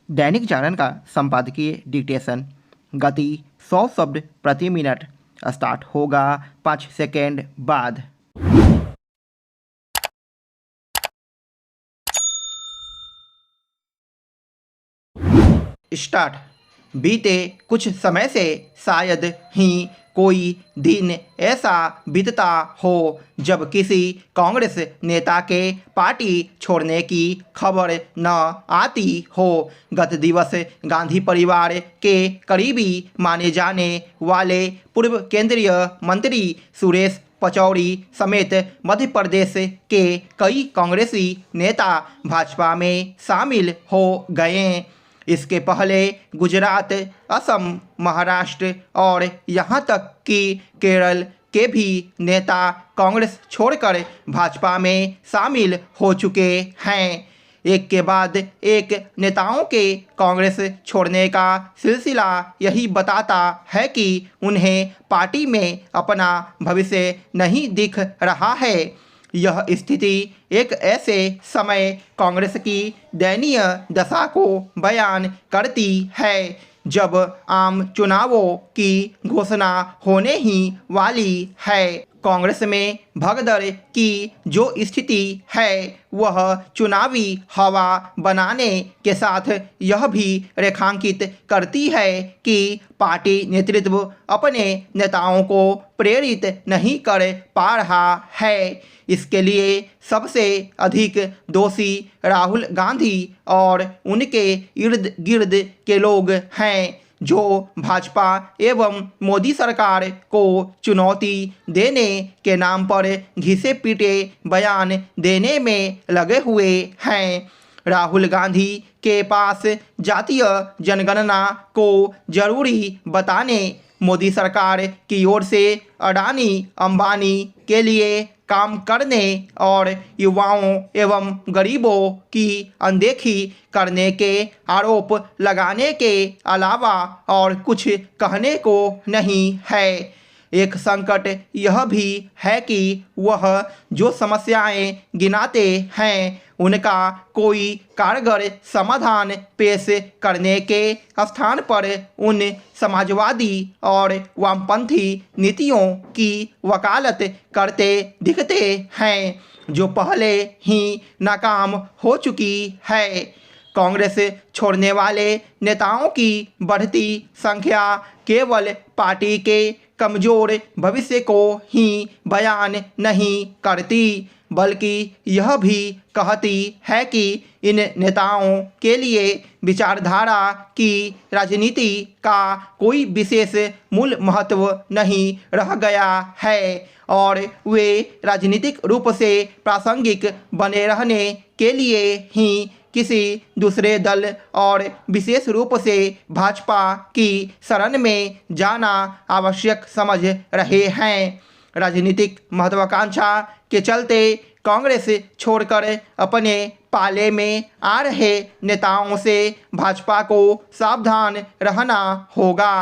दैनिक जागरण का संपादकीय डिक्टेशन। गति 100 शब्द प्रति मिनट। स्टार्ट होगा 5 सेकेंड बाद। स्टार्ट। बीते कुछ समय से शायद ही कोई दिन ऐसा बीतता हो जब किसी कांग्रेस नेता के पार्टी छोड़ने की खबर न आती हो। गत दिवस गांधी परिवार के करीबी माने जाने वाले पूर्व केंद्रीय मंत्री सुरेश पचौरी समेत मध्य प्रदेश के कई कांग्रेसी नेता भाजपा में शामिल हो गए। इसके पहले गुजरात, असम, महाराष्ट्र और यहाँ तक कि केरल के भी नेता कांग्रेस छोड़कर भाजपा में शामिल हो चुके हैं। एक के बाद एक नेताओं के कांग्रेस छोड़ने का सिलसिला यही बताता है कि उन्हें पार्टी में अपना भविष्य नहीं दिख रहा है। यह स्थिति एक ऐसे समय कांग्रेस की दयनीय दशा को बयान करती है जब आम चुनावों की घोषणा होने ही वाली है। कांग्रेस में भगदड़ की जो स्थिति है वह चुनावी हवा बनाने के साथ यह भी रेखांकित करती है कि पार्टी नेतृत्व अपने नेताओं को प्रेरित नहीं कर पा रहा है। इसके लिए सबसे अधिक दोषी राहुल गांधी और उनके इर्द गिर्द के लोग हैं जो भाजपा एवं मोदी सरकार को चुनौती देने के नाम पर घिसे पीटे बयान देने में लगे हुए हैं। राहुल गांधी के पास जातीय जनगणना को जरूरी बताने मोदी सरकार की ओर से अडानी अंबानी के लिए काम करने और युवाओं एवं गरीबों की अनदेखी करने के आरोप लगाने के अलावा और कुछ कहने को नहीं है। एक संकट यह भी है कि वह जो समस्याएं गिनाते हैं उनका कोई कारगर समाधान पेश करने के स्थान पर उन समाजवादी और वामपंथी नीतियों की वकालत करते दिखते हैं जो पहले ही नाकाम हो चुकी है। कांग्रेस छोड़ने वाले नेताओं की बढ़ती संख्या केवल पार्टी के कमज़ोर भविष्य को ही बयान नहीं करती बल्कि यह भी कहती है कि इन नेताओं के लिए विचारधारा की राजनीति का कोई विशेष मूल महत्व नहीं रह गया है और वे राजनीतिक रूप से प्रासंगिक बने रहने के लिए ही किसी दूसरे दल और विशेष रूप से भाजपा की शरण में जाना आवश्यक समझ रहे हैं। राजनीतिक महत्वाकांक्षा के चलते कांग्रेस छोड़कर अपने पाले में आ रहे नेताओं से भाजपा को सावधान रहना होगा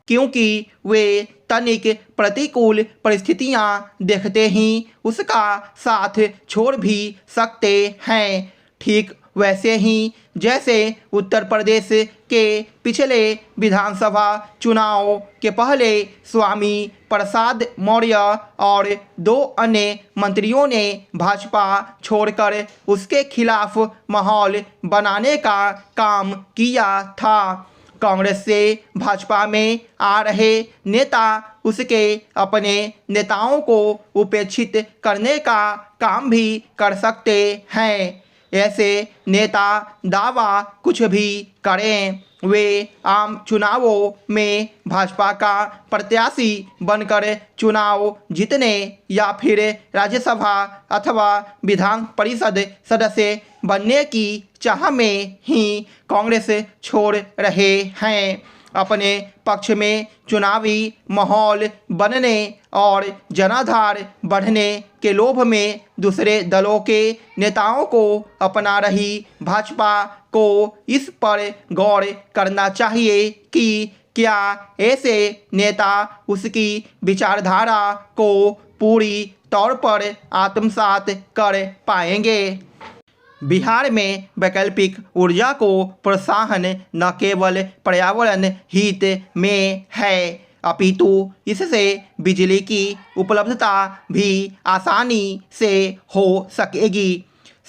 क्योंकि वे तनिक प्रतिकूल परिस्थितियां देखते ही उसका साथ छोड़ भी सकते हैं। ठीक वैसे ही जैसे उत्तर प्रदेश के पिछले विधानसभा चुनाव के पहले स्वामी प्रसाद मौर्य और 2 अन्य मंत्रियों ने भाजपा छोड़कर उसके खिलाफ माहौल बनाने का काम किया था। कांग्रेस से भाजपा में आ रहे नेता उसके अपने नेताओं को उपेक्षित करने का काम भी कर सकते हैं। ऐसे नेता दावा कुछ भी करें, वे आम चुनावों में भाजपा का प्रत्याशी बनकर चुनाव जीतने या फिर राज्यसभा अथवा विधान परिषद सदस्य बनने की चाह में ही कांग्रेस छोड़ रहे हैं। अपने पक्ष में चुनावी माहौल बनने और जनाधार बढ़ने के लोभ में दूसरे दलों के नेताओं को अपना रही भाजपा को इस पर गौर करना चाहिए कि क्या ऐसे नेता उसकी विचारधारा को पूरी तौर पर आत्मसात कर पाएंगे। बिहार में वैकल्पिक ऊर्जा को प्रोत्साहन न केवल पर्यावरण हित में है अपितु इससे बिजली की उपलब्धता भी आसानी से हो सकेगी।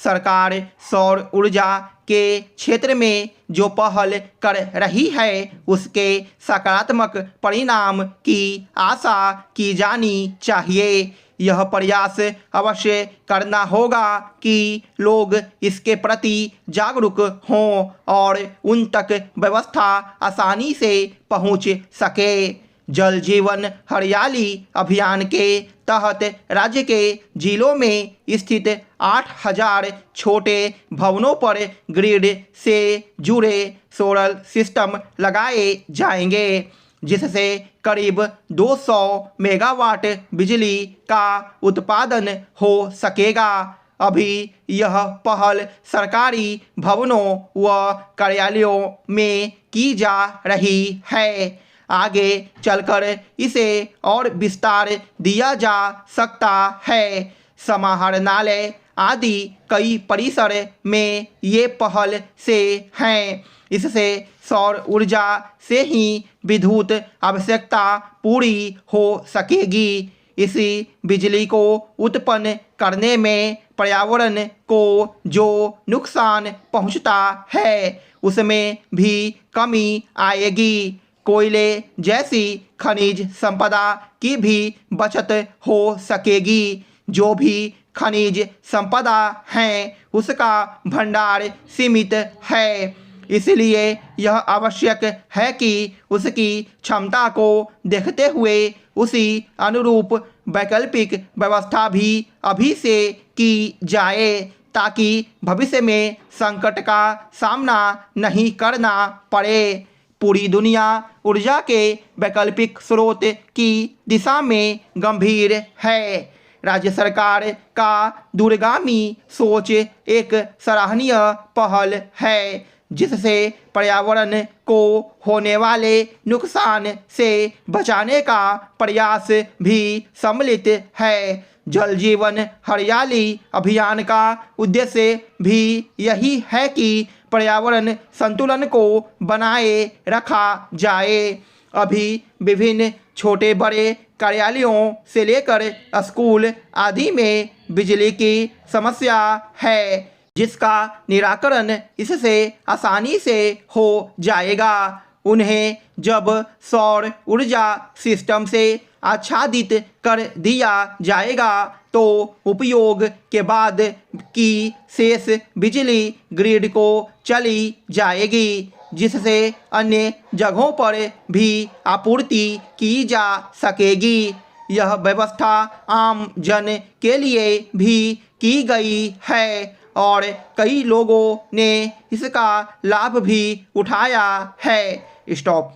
सरकार सौर ऊर्जा के क्षेत्र में जो पहल कर रही है उसके सकारात्मक परिणाम की आशा की जानी चाहिए। यह प्रयास अवश्य करना होगा कि लोग इसके प्रति जागरूक हों और उन तक व्यवस्था आसानी से पहुंच सके। जल जीवन हरियाली अभियान के तहत राज्य के जिलों में स्थित 8,000 छोटे भवनों पर ग्रिड से जुड़े सोलर सिस्टम लगाए जाएंगे, जिससे करीब 200 मेगावाट बिजली का उत्पादन हो सकेगा। अभी यह पहल सरकारी भवनों व कार्यालयों में की जा रही है। आगे चलकर इसे और विस्तार दिया जा सकता है। समाहरणालय आदि कई परिसर में ये पहल से हैं। इससे सौर ऊर्जा से ही विद्युत आवश्यकता पूरी हो सकेगी। इसी बिजली को उत्पन्न करने में पर्यावरण को जो नुकसान पहुंचता है उसमें भी कमी आएगी। कोयले जैसी खनिज संपदा की भी बचत हो सकेगी। जो भी खनिज संपदा है उसका भंडार सीमित है, इसलिए यह आवश्यक है कि उसकी क्षमता को देखते हुए उसी अनुरूप वैकल्पिक व्यवस्था भी अभी से की जाए ताकि भविष्य में संकट का सामना नहीं करना पड़े। पूरी दुनिया ऊर्जा के वैकल्पिक स्रोत की दिशा में गंभीर है। राज्य सरकार का दूरगामी सोच एक सराहनीय पहल है जिससे पर्यावरण को होने वाले नुकसान से बचाने का प्रयास भी सम्मिलित है। जल जीवन हरियाली अभियान का उद्देश्य भी यही है कि पर्यावरण संतुलन को बनाए रखा जाए। अभी विभिन्न छोटे बड़े कार्यालयों से लेकर स्कूल आदि में बिजली की समस्या है, जिसका निराकरण इससे आसानी से हो जाएगा। उन्हें जब सौर ऊर्जा सिस्टम से आच्छादित कर दिया जाएगा तो उपयोग के बाद की शेष बिजली ग्रिड को चली जाएगी, जिससे अन्य जगहों पर भी आपूर्ति की जा सकेगी। यह व्यवस्था आम जन के लिए भी की गई है और कई लोगों ने इसका लाभ भी उठाया है। स्टॉप।